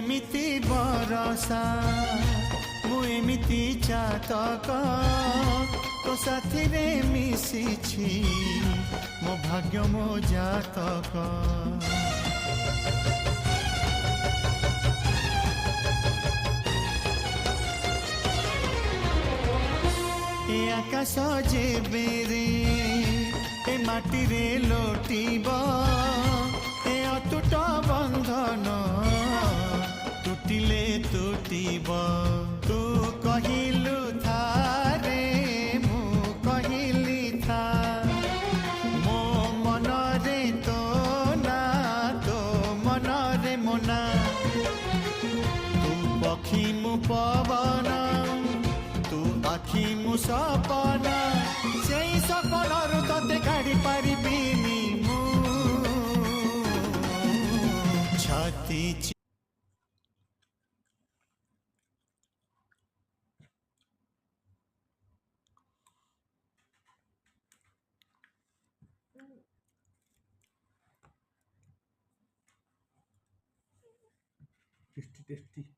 एमिति बरसा मु एमिति चातक तो साथी रे मिशिछि मो भाग्य मो जातक ए आकाश जेबे रे ए माटी रे लोटिब ए अटूट बंधन टूटिले टूटिब तू कहिलु थारे मु कहिली था मो मन रे तो ना तो मन रे मोना तू पक्षी मु पवन तू आखि मु सपना से सपन तते काढ़ी पारिबिनी मु छाती टेस्टी टेस्टी